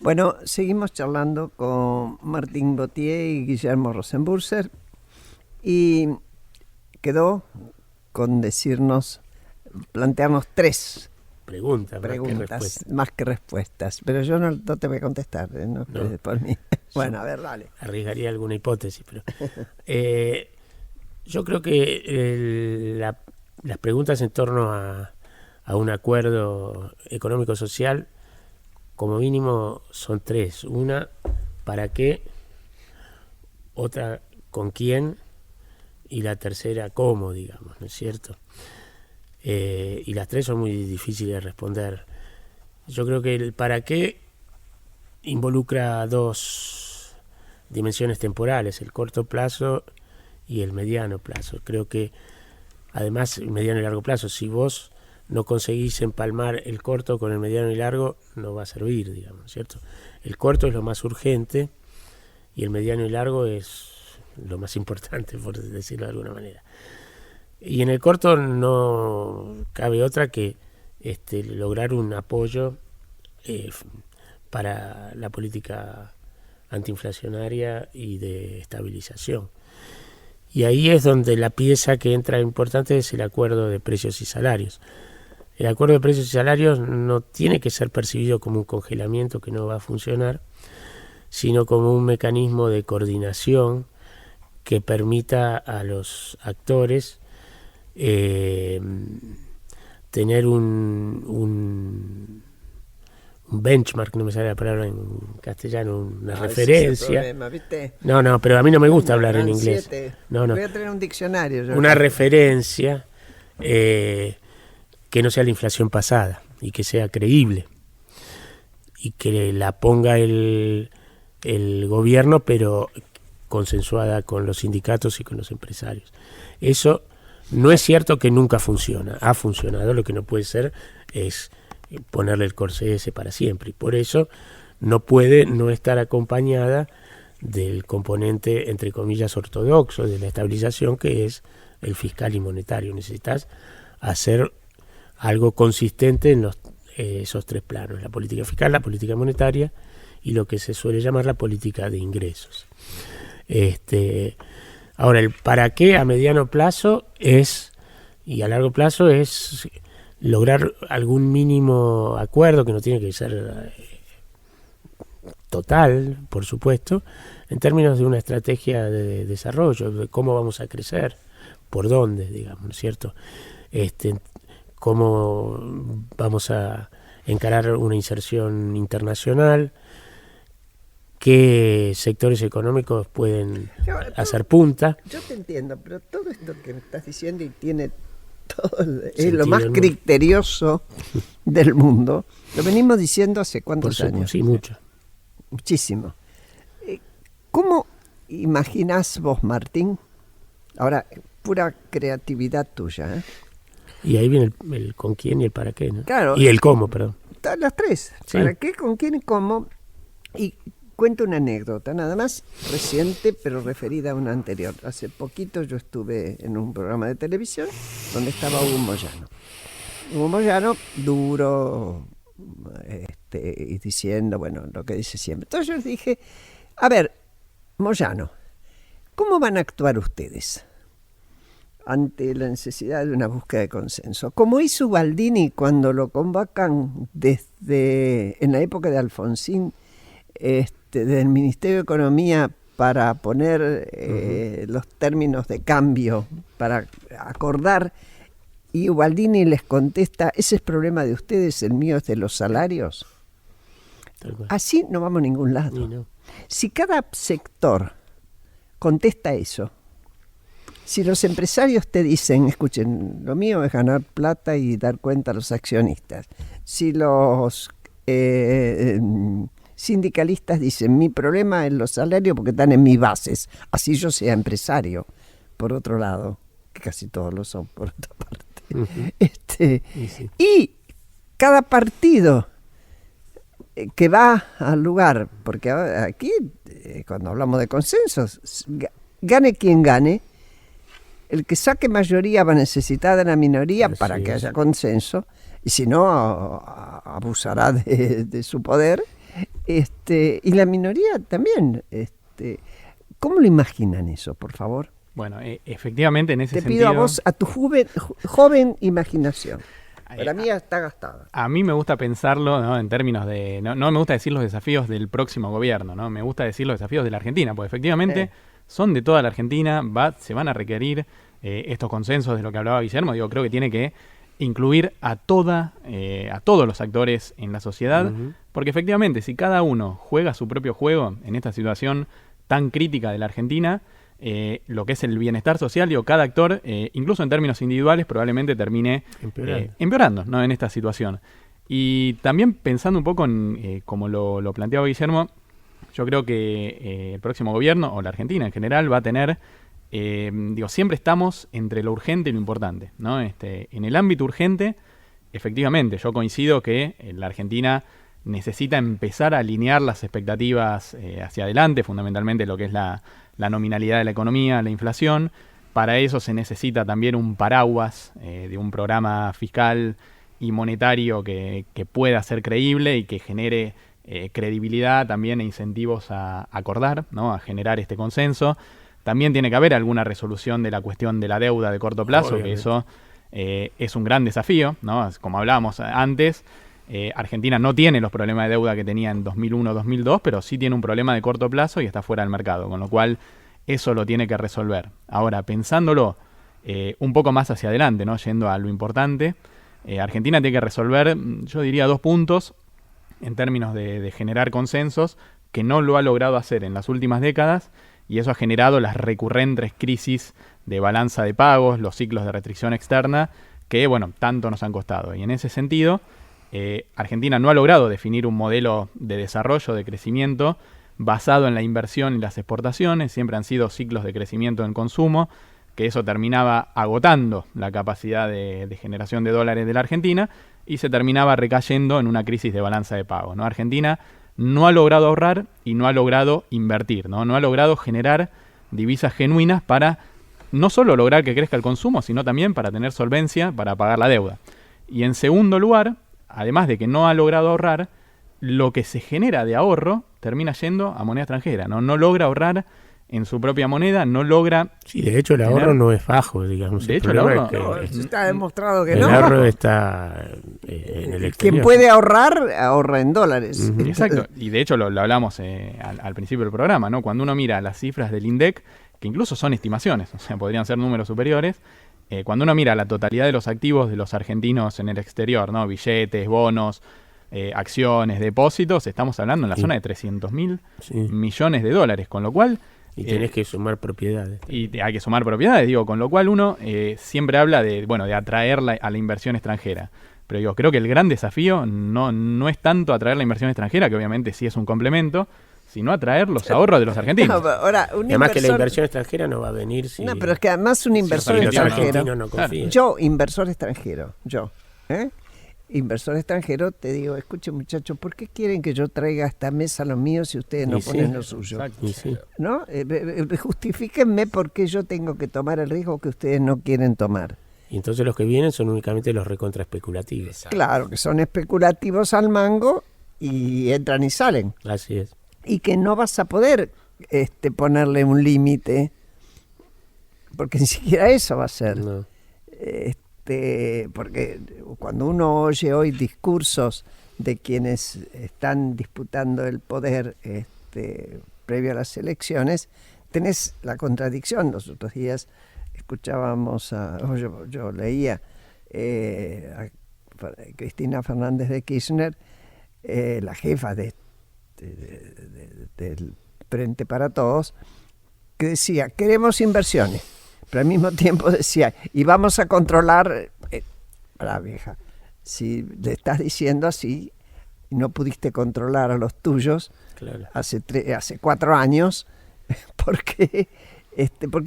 Bueno, seguimos charlando con Martín Gautier y Guillermo Rosenburser y quedó con plantearnos tres preguntas más que respuestas, pero yo no te voy a contestar, no. Por mí. Bueno, a ver, dale. Arriesgaría alguna hipótesis, pero yo creo que las preguntas en torno a un acuerdo económico-social, como mínimo, son tres. Una, ¿para qué? Otra, ¿con quién? Y la tercera, ¿cómo?, digamos, ¿no es cierto? Y las tres son muy difíciles de responder. Yo creo que el para qué involucra dos dimensiones temporales, el corto plazo y el mediano plazo. Creo que, además, el mediano y largo plazo, si vos no conseguís empalmar el corto con el mediano y largo, no va a servir, digamos, ¿cierto? El corto es lo más urgente y el mediano y largo es lo más importante, por decirlo de alguna manera. Y en el corto no cabe otra que lograr un apoyo para la política antiinflacionaria y de estabilización. Y ahí es donde la pieza que entra importante es el acuerdo de precios y salarios. El acuerdo de precios y salarios no tiene que ser percibido como un congelamiento que no va a funcionar, sino como un mecanismo de coordinación que permita a los actores tener un benchmark, no me sale la palabra en castellano, una referencia. Problema, ¿viste? No, pero a mí no me gusta hablar en inglés. No. Voy a tener un diccionario. Una referencia que no sea la inflación pasada y que sea creíble y que la ponga el gobierno, pero consensuada con los sindicatos y con los empresarios. Eso no es cierto que nunca funciona, ha funcionado. Lo que no puede ser es ponerle el corsé ese para siempre, y por eso no puede no estar acompañada del componente, entre comillas, ortodoxo de la estabilización, que es el fiscal y monetario. Necesitas hacer algo consistente en esos tres planos: la política fiscal, la política monetaria y lo que se suele llamar la política de ingresos. Ahora, el para qué a mediano plazo y a largo plazo es lograr algún mínimo acuerdo, que no tiene que ser total, por supuesto, en términos de una estrategia de desarrollo, de cómo vamos a crecer, por dónde, digamos, ¿no es cierto? Cómo vamos a encarar una inserción internacional, qué sectores económicos pueden hacer punta. Yo te entiendo, pero todo esto que me estás diciendo y tiene todo es lo más criterioso del mundo, lo venimos diciendo hace cuántos años. Sí, mucho. Muchísimo. ¿Cómo imaginás vos, Martín? Ahora, pura creatividad tuya, ¿eh? Y ahí viene el con quién y el para qué, ¿no? Claro. Y el cómo, perdón. Las tres. Sí. ¿Para qué, con quién y cómo? Y cuento una anécdota, nada más reciente, pero referida a una anterior. Hace poquito yo estuve en un programa de televisión donde estaba Hugo Moyano. Hugo Moyano, duro, y diciendo, bueno, lo que dice siempre. Entonces yo les dije, a ver, Moyano, ¿cómo van a actuar ustedes ante la necesidad de una búsqueda de consenso? Como hizo Baldini cuando lo convocan en la época de Alfonsín, del Ministerio de Economía, para poner los términos de cambio, para acordar, y Baldini les contesta, ese es problema de ustedes, el mío es de los salarios. Así no vamos a ningún lado. No. Si cada sector contesta eso, si los empresarios te dicen, escuchen, lo mío es ganar plata y dar cuenta a los accionistas, si los sindicalistas dicen, mi problema es los salarios porque están en mis bases, así yo sea empresario, por otro lado, que casi todos lo son, por otra parte. Y cada partido que va al lugar, porque aquí, cuando hablamos de consensos, gane quien gane, el que saque mayoría va a necesitar de la minoría para que haya consenso, y si no, abusará de su poder. Y la minoría también. ¿Cómo lo imaginan eso, por favor? Bueno, efectivamente en ese sentido... Te pido a vos, a tu joven imaginación. La mía está gastada. A mí me gusta pensarlo, ¿no?, en términos de... No me gusta decir los desafíos del próximo gobierno, ¿no? Me gusta decir los desafíos de la Argentina, porque efectivamente son de toda la Argentina, se van a requerir estos consensos de lo que hablaba Guillermo. Creo que tiene que incluir a todos los actores en la sociedad, porque efectivamente si cada uno juega su propio juego en esta situación tan crítica de la Argentina, lo que es el bienestar social, cada actor, incluso en términos individuales, probablemente termine empeorando, ¿no?, en esta situación. Y también pensando un poco en, como lo planteaba Guillermo, yo creo que el próximo gobierno, o la Argentina en general, va a tener, siempre estamos entre lo urgente y lo importante, ¿no? En el ámbito urgente, efectivamente, yo coincido que la Argentina necesita empezar a alinear las expectativas hacia adelante, fundamentalmente lo que es la nominalidad de la economía, la inflación. Para eso se necesita también un paraguas de un programa fiscal y monetario que pueda ser creíble y que genere credibilidad también e incentivos a acordar, ¿no?, a generar este consenso. También tiene que haber alguna resolución de la cuestión de la deuda de corto plazo, que eso es un gran desafío, ¿no? Como hablábamos antes, Argentina no tiene los problemas de deuda que tenía en 2001-2002, pero sí tiene un problema de corto plazo y está fuera del mercado, con lo cual eso lo tiene que resolver. Ahora, pensándolo un poco más hacia adelante, ¿no?, yendo a lo importante, Argentina tiene que resolver, yo diría, 2 puntos en términos de generar consensos, que no lo ha logrado hacer en las últimas décadas, y eso ha generado las recurrentes crisis de balanza de pagos, los ciclos de restricción externa, que, tanto nos han costado. Y en ese sentido, Argentina no ha logrado definir un modelo de desarrollo, de crecimiento, basado en la inversión y las exportaciones. Siempre han sido ciclos de crecimiento en consumo, que eso terminaba agotando la capacidad de generación de dólares de la Argentina y se terminaba recayendo en una crisis de balanza de pagos, ¿no? Argentina no ha logrado ahorrar y no ha logrado invertir, ¿no? No ha logrado generar divisas genuinas para no solo lograr que crezca el consumo, sino también para tener solvencia para pagar la deuda. Y en segundo lugar, además de que no ha logrado ahorrar, lo que se genera de ahorro termina yendo a moneda extranjera, ¿no? No logra ahorrar en su propia moneda, no logra... Sí, de hecho el ahorro no es bajo, digamos. De hecho el ahorro... está demostrado que el no. El ahorro está en el exterior. Quien puede ahorrar, ahorra en dólares. Exacto, y de hecho lo hablamos al principio del programa, ¿no? Cuando uno mira las cifras del INDEC, que incluso son estimaciones, o sea, podrían ser números superiores, cuando uno mira la totalidad de los activos de los argentinos en el exterior, ¿no?, billetes, bonos, acciones, depósitos, estamos hablando en la zona de 300.000 millones de dólares, con lo cual... Y tenés que sumar propiedades. Y hay que sumar propiedades, con lo cual uno siempre habla de atraer a la inversión extranjera. Pero creo que el gran desafío no es tanto atraer la inversión extranjera, que obviamente sí es un complemento, sino atraer los ahorros de los argentinos. No, ahora, además que la inversión extranjera no va a venir si... No, pero es que además un inversor extranjero... No confían. Yo, inversor extranjero, inversor extranjero, te digo, escuche muchachos, ¿por qué quieren que yo traiga a esta mesa lo mío si ustedes no ponen lo suyo? ¿No? Justifíquenme por qué yo tengo que tomar el riesgo que ustedes no quieren tomar. Y entonces los que vienen son únicamente los recontraespeculativos. Claro, que son especulativos al mango y entran y salen. Así es. Y que no vas a poder ponerle un límite, porque ni siquiera eso va a ser. No. Porque cuando uno oye hoy discursos de quienes están disputando el poder previo a las elecciones, tenés la contradicción. Los otros días escuchábamos, yo leía a Cristina Fernández de Kirchner, la jefa del Frente para Todos, que decía, queremos inversiones. Pero al mismo tiempo decía, y vamos a controlar a la vieja. Si le estás diciendo así, no pudiste controlar a los tuyos hace 4 años, ¿por qué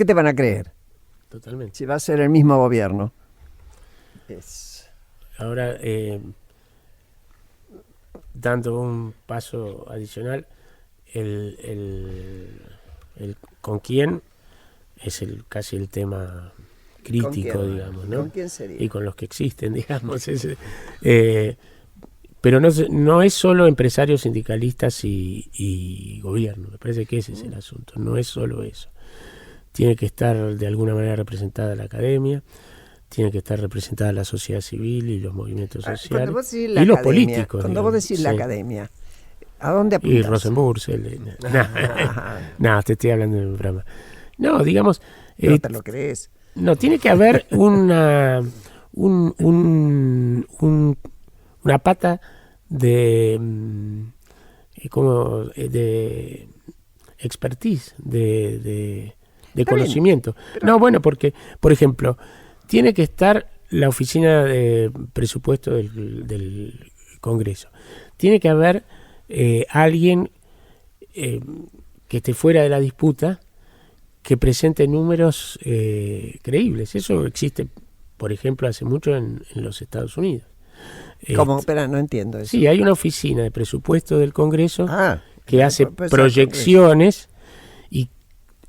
te van a creer? Totalmente. Si va a ser el mismo gobierno. Ahora, dando un paso adicional, el con quién es casi el tema crítico, digamos, ¿no? ¿Con quién sería? Y con los que existen, digamos. Pero no es solo empresarios, sindicalistas y gobierno. Me parece que ese es el asunto. No es solo eso. Tiene que estar de alguna manera representada la academia, tiene que estar representada la sociedad civil y los movimientos sociales y los políticos. Cuando vos decís la academia, ¿a dónde apuntás? Y Rosenburg. No, te estoy hablando de un programa. No, digamos... No te lo crees. No, tiene que haber una pata de expertise, de conocimiento. No, bueno, porque, por ejemplo, tiene que estar la oficina de presupuesto del Congreso. Tiene que haber alguien que esté fuera de la disputa, que presente números creíbles. Eso existe, por ejemplo, hace mucho en los Estados Unidos. ¿Cómo? Espera, no entiendo eso. Sí, hay una oficina de presupuesto del Congreso que hace pues, proyecciones y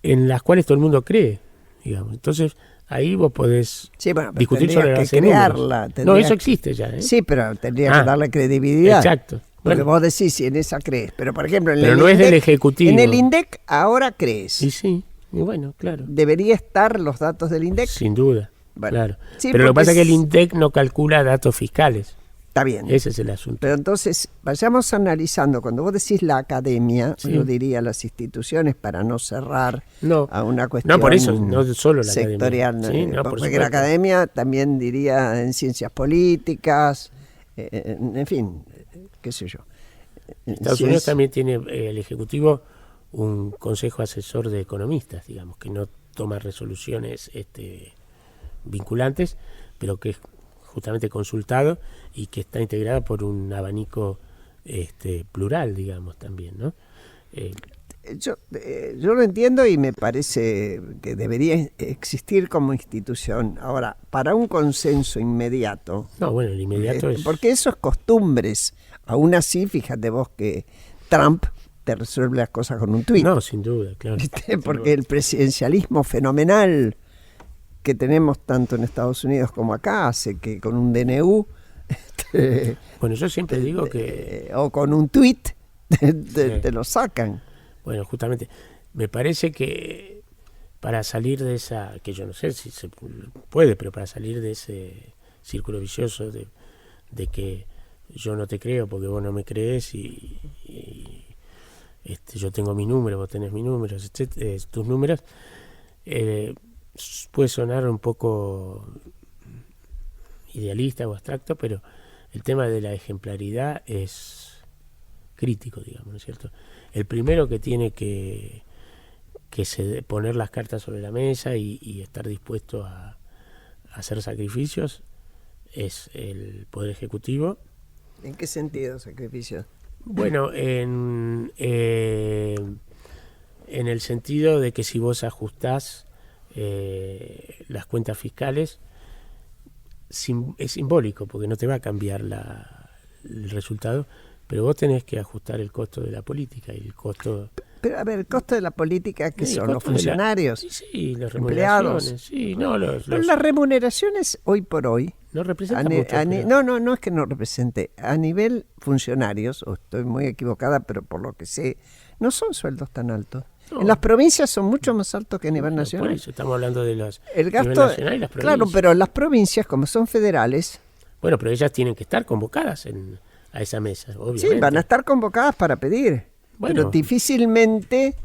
en las cuales todo el mundo cree, digamos. Entonces, ahí vos podés discutir sobre las crearla. No, eso existe ya. Sí, pero tendría que darle credibilidad. Exacto. Porque vos decís si en esa crees. Pero, por ejemplo, en pero el no INDEC, es del Ejecutivo. En el INDEC ahora crees. Y sí, y bueno, claro. ¿Debería estar los datos del INDEC? Sin duda, bueno, claro. Sí, pero lo que pasa es que el INDEC no calcula datos fiscales. Está bien. Ese es el asunto. Pero entonces, vayamos analizando. Cuando vos decís la academia, yo diría las instituciones para no cerrar a una cuestión no, por eso, no solo la sectorial. Academia. Sí, porque la academia también diría en ciencias políticas, en fin, qué sé yo. Estados Unidos también tiene el Ejecutivo un consejo asesor de economistas, digamos, que no toma resoluciones vinculantes, pero que es justamente consultado y que está integrado por un abanico plural, digamos, también, ¿no? Yo lo entiendo y me parece que debería existir como institución. Ahora, para un consenso inmediato... No, bueno, el inmediato es... Porque eso es costumbres. Aún así, fíjate vos que Trump te resuelve las cosas con un tuit. No, sin duda, claro. Porque el presidencialismo fenomenal que tenemos tanto en Estados Unidos como acá hace que con un DNU... bueno, yo siempre digo que... o con un tuit te lo sacan. Bueno, justamente, me parece que para salir de esa, que yo no sé si se puede, pero para salir de ese círculo vicioso de que yo no te creo porque vos no me crees y yo tengo mi número, vos tenés mi número, tus números, puede sonar un poco idealista o abstracto, pero el tema de la ejemplaridad es crítico, digamos, ¿no es cierto? El primero que tiene que poner las cartas sobre la mesa y estar dispuesto a hacer sacrificios es el Poder Ejecutivo. ¿En qué sentido sacrificios? Bueno, en el sentido de que si vos ajustás las cuentas fiscales, es simbólico, porque no te va a cambiar el resultado, pero vos tenés que ajustar el costo de la política y el costo... Pero a ver, el costo de la política, ¿qué son? ¿Los funcionarios? Sí, los remuneraciones. Sí, no, pero las remuneraciones hoy por hoy... No representan mucho. No es que no represente. A nivel funcionarios, o estoy muy equivocada, pero por lo que sé, no son sueldos tan altos. No. En las provincias son mucho más altos que a nivel nacional. Por eso estamos hablando de el gasto, nivel nacional y las provincias. Claro, pero las provincias, como son federales... Bueno, pero ellas tienen que estar convocadas a esa mesa, obviamente. Sí, van a estar convocadas para pedir. Bueno. Pero difícilmente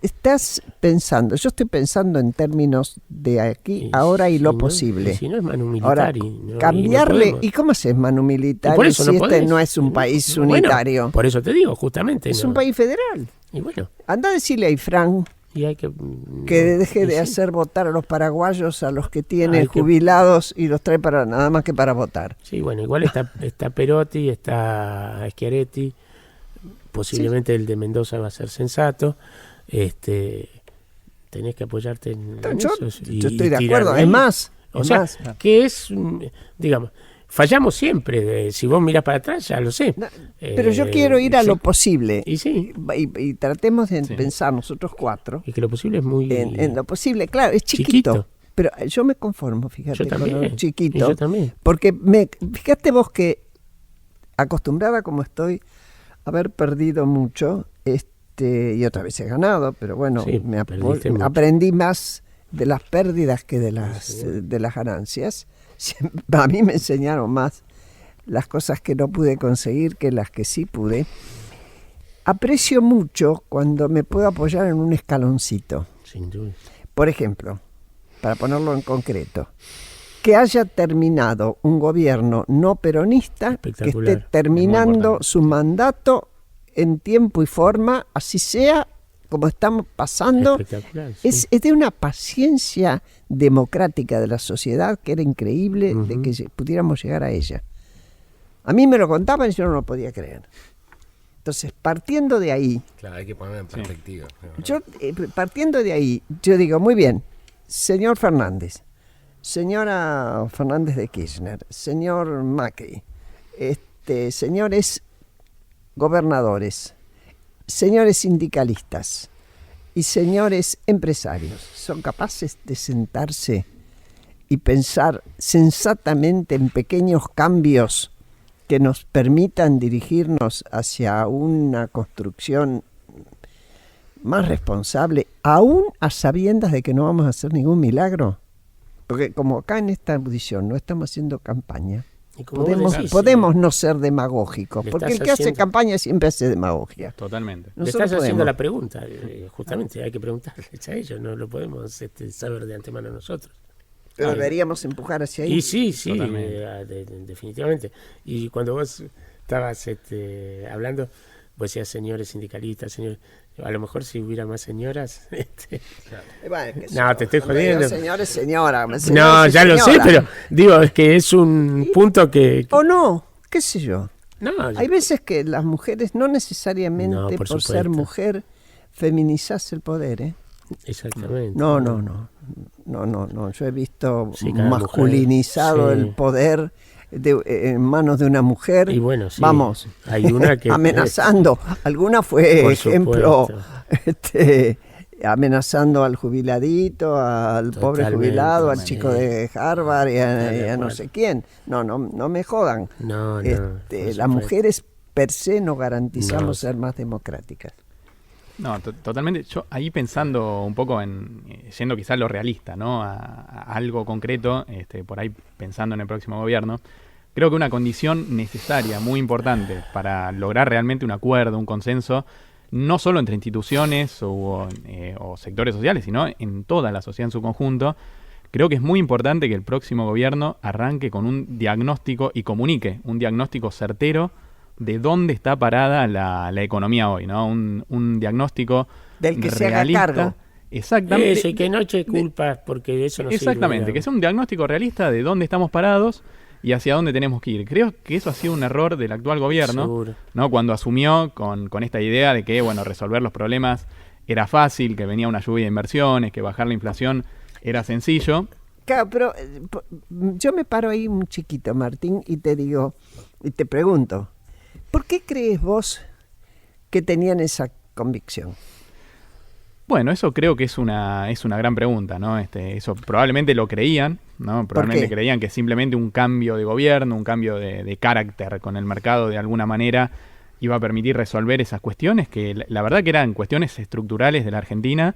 estás pensando, yo estoy pensando en términos de aquí, ahora y lo posible. Si no es Manu Militari. Ahora, cambiarle, ¿y cómo se es Manu Militari por eso si no este no es un país unitario? Por eso te digo, justamente. Es un país federal. Y bueno. Anda a decirle a Ifrán que deje de hacer votar a los paraguayos, a los que tiene jubilados y los trae para nada más que para votar. Sí, bueno, igual está Perotti, está Schiaretti, posiblemente el de Mendoza va a ser sensato. Tenés que apoyarte en eso. Yo estoy de acuerdo, es más. O sea, que es, digamos, fallamos siempre. Si vos mirás para atrás, ya lo sé. No, pero yo quiero ir a lo posible. Y sí. Y tratemos de pensar nosotros cuatro. Y que lo posible es muy... En lo posible, claro, es chiquito. Pero yo me conformo, fíjate, yo también, con lo chiquito. yo también. Porque fíjate vos que acostumbrada como estoy a haber perdido mucho, y otras veces he ganado, pero bueno, Sí, perdiste mucho. aprendí más de las pérdidas que de las ganancias. A mí me enseñaron más las cosas que no pude conseguir que las que sí pude. Aprecio mucho cuando me puedo apoyar en un escaloncito. Sin duda. Por ejemplo, para ponerlo en concreto, que haya terminado un gobierno no peronista que Espectacular. esté terminando importante. su mandato en tiempo y forma, así sea como estamos pasando. Espectacular, sí. Es de una paciencia democrática de la sociedad que era increíble de que pudiéramos llegar a ella. A mí me lo contaban y yo no lo podía creer. Entonces, partiendo de ahí, Claro, hay que ponerlo en perspectiva. partiendo de ahí, yo digo, muy bien, señor Fernández, señora Fernández de Kirchner, señor Macri, señores gobernadores, señores sindicalistas y señores empresarios, ¿son capaces de sentarse y pensar sensatamente en pequeños cambios que nos permitan dirigirnos hacia una construcción más responsable, aún a sabiendas de que no vamos a hacer ningún milagro? Porque como acá en esta audición no estamos haciendo campaña, Y como vos decís, podemos no ser demagógicos, le porque estás el que hace haciendo- campaña siempre hace demagogia. Totalmente. le Nosotros estás haciendo podemos. la pregunta, justamente hay que preguntarles a ellos, no lo podemos saber de antemano nosotros. Pero Ah, deberíamos empujar hacia ahí. Y sí, Totalmente. definitivamente. Y cuando vos estabas hablando, vos decías señores sindicalistas, señores, a lo mejor si hubiera más señoras. Bueno, qué sé No, yo, te estoy cuando digo jodiendo. Señores, señora. No, señores y ya lo sé, señoras. pero digo, es que es un punto que... O no, qué sé yo. No, Hay veces que las mujeres, no necesariamente No, por por ser supuesto. mujer, feminizas el poder, ¿eh? exactamente. No. Yo he visto Sí, cada masculinizado mujer, sí. el poder en manos de una mujer. Y bueno, sí, Vamos, hay una que... amenazando. Alguna fue Por ejemplo, supuesto. amenazando al jubiladito, al pobre Totalmente, jubilado, al sí. chico de Harvard y Estoy de a no acuerdo. sé quién. No me jodan. No, por Las supuesto. mujeres per se no garantizamos No. ser más democráticas. No, totalmente. Yo ahí pensando un poco en, yendo quizás a lo realista, ¿no? A algo concreto, por ahí pensando en el próximo gobierno, creo que una condición necesaria, muy importante, para lograr realmente un acuerdo, un consenso, no solo entre instituciones o sectores sociales, sino en toda la sociedad en su conjunto, creo que es muy importante que el próximo gobierno arranque con un diagnóstico y comunique un diagnóstico certero de dónde está parada la economía hoy, ¿no? Un diagnóstico Del que se haga realista. cargo. Exactamente. Eso, y que no eche culpas, porque eso no sirve, Exactamente, que digamos. sea un diagnóstico realista de dónde estamos parados y hacia dónde tenemos que ir. Creo que eso ha sido un error del actual gobierno, Seguro. ¿no? Cuando asumió con esta idea de que, bueno, resolver los problemas era fácil, que venía una lluvia de inversiones, que bajar la inflación era sencillo. Claro, pero yo me paro ahí un chiquito, Martín, y te digo, y te pregunto, ¿por qué crees vos que tenían esa convicción? Bueno, eso creo que es una gran pregunta, ¿no? Eso probablemente lo creían, ¿no? Probablemente qué? creían que simplemente un cambio de gobierno, un cambio de carácter con el mercado de alguna manera iba a permitir resolver esas cuestiones que la verdad que eran cuestiones estructurales de la Argentina,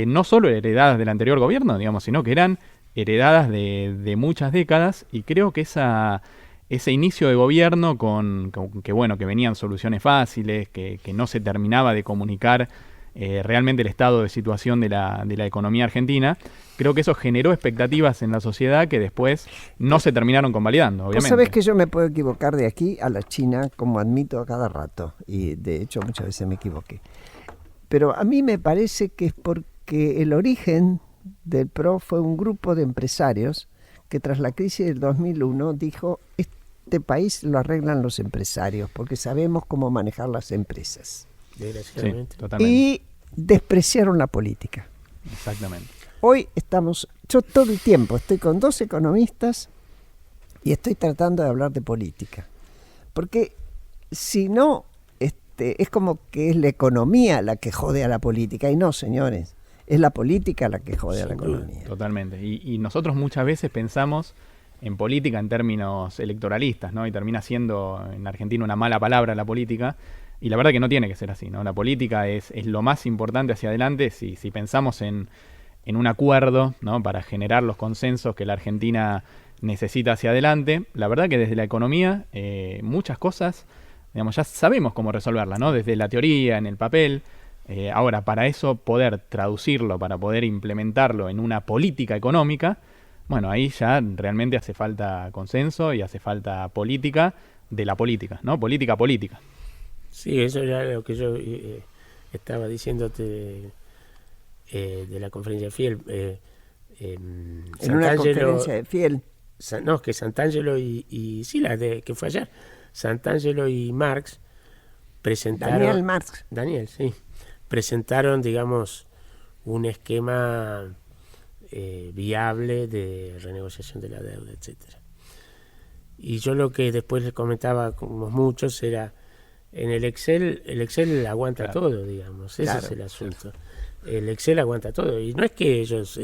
no solo heredadas del anterior gobierno, digamos, sino que eran heredadas de muchas décadas, y creo que ese inicio de gobierno con que bueno, que venían soluciones fáciles, que no se terminaba de comunicar realmente el estado de situación de la economía argentina, creo que eso generó expectativas en la sociedad que después no se terminaron convalidando, Vos obviamente. sabés que yo me puedo equivocar de aquí a la China, como admito a cada rato, y de hecho muchas veces me equivoqué. Pero a mí me parece que es porque el origen del PRO fue un grupo de empresarios que tras la crisis del 2001 dijo, este país lo arreglan los empresarios, porque sabemos cómo manejar las empresas. Sí, Desgraciadamente. totalmente. Y despreciaron la política. Exactamente. Hoy yo todo el tiempo estoy con dos economistas y estoy tratando de hablar de política. Porque si no, es como que es la economía la que jode a la política. Y no, señores, es la política la que jode a la Sin duda. economía. Totalmente. Y nosotros muchas veces pensamos en política en términos electoralistas, ¿no? Y termina siendo en Argentina una mala palabra la política. Y la verdad que no tiene que ser así, ¿no? La política es lo más importante hacia adelante si pensamos en un acuerdo, ¿no? Para generar los consensos que la Argentina necesita hacia adelante. La verdad que desde la economía muchas cosas, digamos, ya sabemos cómo resolverlas, ¿no? Desde la teoría, en el papel. Ahora, para eso poder traducirlo, para poder implementarlo en una política económica, bueno, ahí ya realmente hace falta consenso y hace falta política de la política, ¿no? Política política. Sí, eso era lo que yo estaba diciéndote de la conferencia de Fiel. En una conferencia de Fiel. No, que Santangelo sí, que fue ayer. Santangelo y Marx presentaron... Daniel, sí. Presentaron, digamos, un esquema viable de renegociación de la deuda, etcétera. Y yo lo que después les comentaba como muchos era... En el Excel aguanta claro. todo, digamos, ese es el asunto. El Excel aguanta todo, y no es que ellos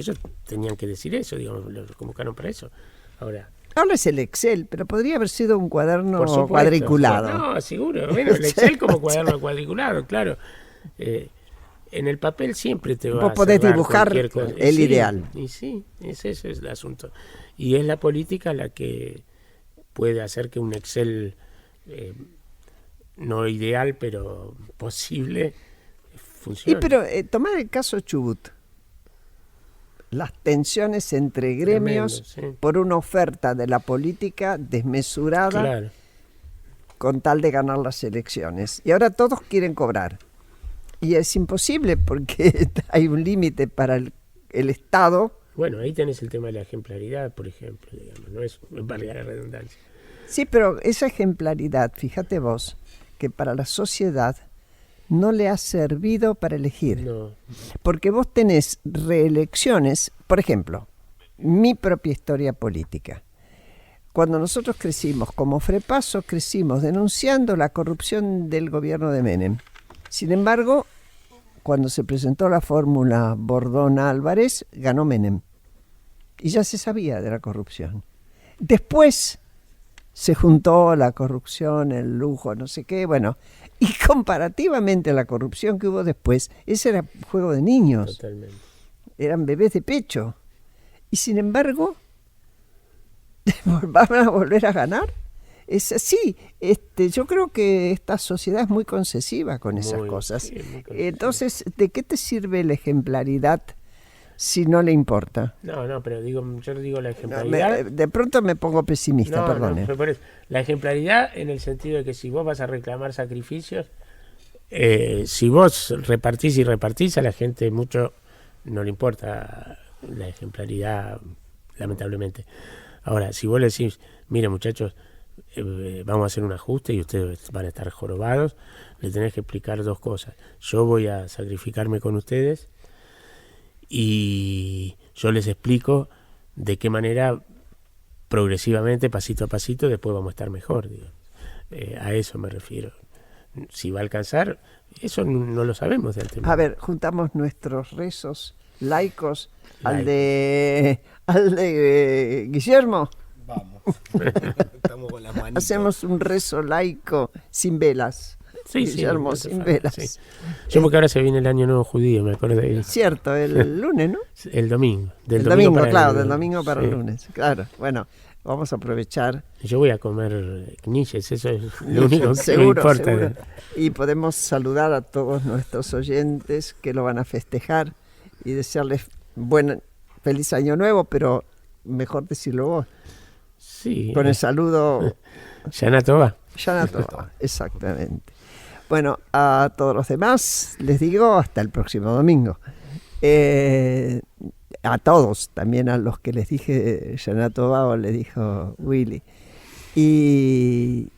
tenían que decir eso, digamos, lo convocaron para eso. Ahora es el Excel, pero podría haber sido un cuaderno cuadriculado. No, seguro, bueno, el Excel como cuaderno cuadriculado, claro. En el papel siempre te va a podés dibujar el ideal. Y sí, ese es el asunto. Y es la política la que puede hacer que un Excel... no ideal, pero posible, funciona. Pero tomar el caso Chubut, las tensiones entre gremios Tremendo, sí. Por una oferta de la política desmesurada, Claro. con tal de ganar las elecciones. Y ahora todos quieren cobrar. Y es imposible porque hay un límite para el Estado. Bueno, ahí tenés el tema de la ejemplaridad, por ejemplo, digamos, no es valga la redundancia. Sí, pero esa ejemplaridad, fíjate vos, que para la sociedad no le ha servido para elegir. No. Porque vos tenés reelecciones, por ejemplo, mi propia historia política. Cuando nosotros crecimos como Frepaso, crecimos denunciando la corrupción del gobierno de Menem. Sin embargo, cuando se presentó la fórmula Bordón-Álvarez, ganó Menem. Y ya se sabía de la corrupción. Después se juntó la corrupción, el lujo, no sé qué, bueno, y comparativamente a la corrupción que hubo después, ese era juego de niños. Totalmente. Eran bebés de pecho. Y sin embargo, ¿van a volver a ganar? Es así. Yo creo que esta sociedad es muy concesiva con esas cosas. Sí, entonces, ¿de qué te sirve la ejemplaridad si no le importa? No, pero yo digo la ejemplaridad. De pronto me pongo pesimista, perdón. No, pero la ejemplaridad en el sentido de que si vos vas a reclamar sacrificios, si vos repartís, a la gente mucho no le importa la ejemplaridad, lamentablemente. Ahora, si vos le decís, mire muchachos, vamos a hacer un ajuste y ustedes van a estar jorobados, le tenés que explicar dos cosas. Yo voy a sacrificarme con ustedes y yo les explico de qué manera progresivamente, pasito a pasito, después vamos a estar mejor. Digo. A eso me refiero. Si va a alcanzar, eso no lo sabemos de antemano. A ver, juntamos nuestros rezos laicos al de Guillermo. Vamos. Estamos con las manitos. Hacemos un rezo laico sin velas. Sí, Guillermo, sí, sin velas. Sí. Yo porque ahora se viene el año nuevo judío, me acuerdo de Cierto, el lunes, ¿no? El domingo. Del domingo para el lunes. Claro, bueno, vamos a aprovechar. Yo voy a comer knishes, eso es lo único que me importa. Seguro. Y podemos saludar a todos nuestros oyentes que lo van a festejar y desearles feliz año nuevo, pero mejor decirlo vos. Sí. Con el saludo. Shana Tova. Shana Tova, exactamente. Bueno, a todos los demás les digo hasta el próximo domingo. A todos, también a los que les dije Shana Tova o les dijo Willy. Y,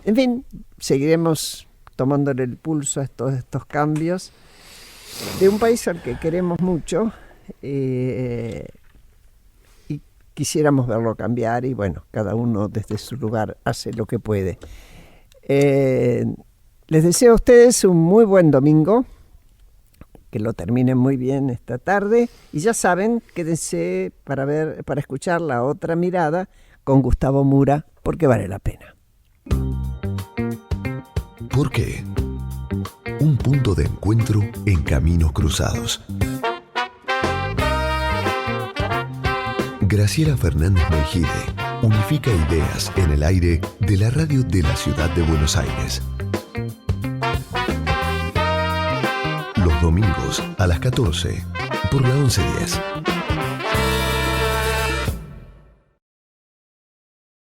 en fin, seguiremos tomándole el pulso a todos estos cambios de un país al que queremos mucho y quisiéramos verlo cambiar y bueno, cada uno desde su lugar hace lo que puede. Les deseo a ustedes un muy buen domingo, que lo terminen muy bien esta tarde. Y ya saben, quédense para escuchar La Otra Mirada con Gustavo Mura, porque vale la pena. ¿Por qué? Un punto de encuentro en caminos cruzados. Graciela Fernández Mejide unifica ideas en el aire de la radio de la ciudad de Buenos Aires. Los domingos a las 14 por la 1110.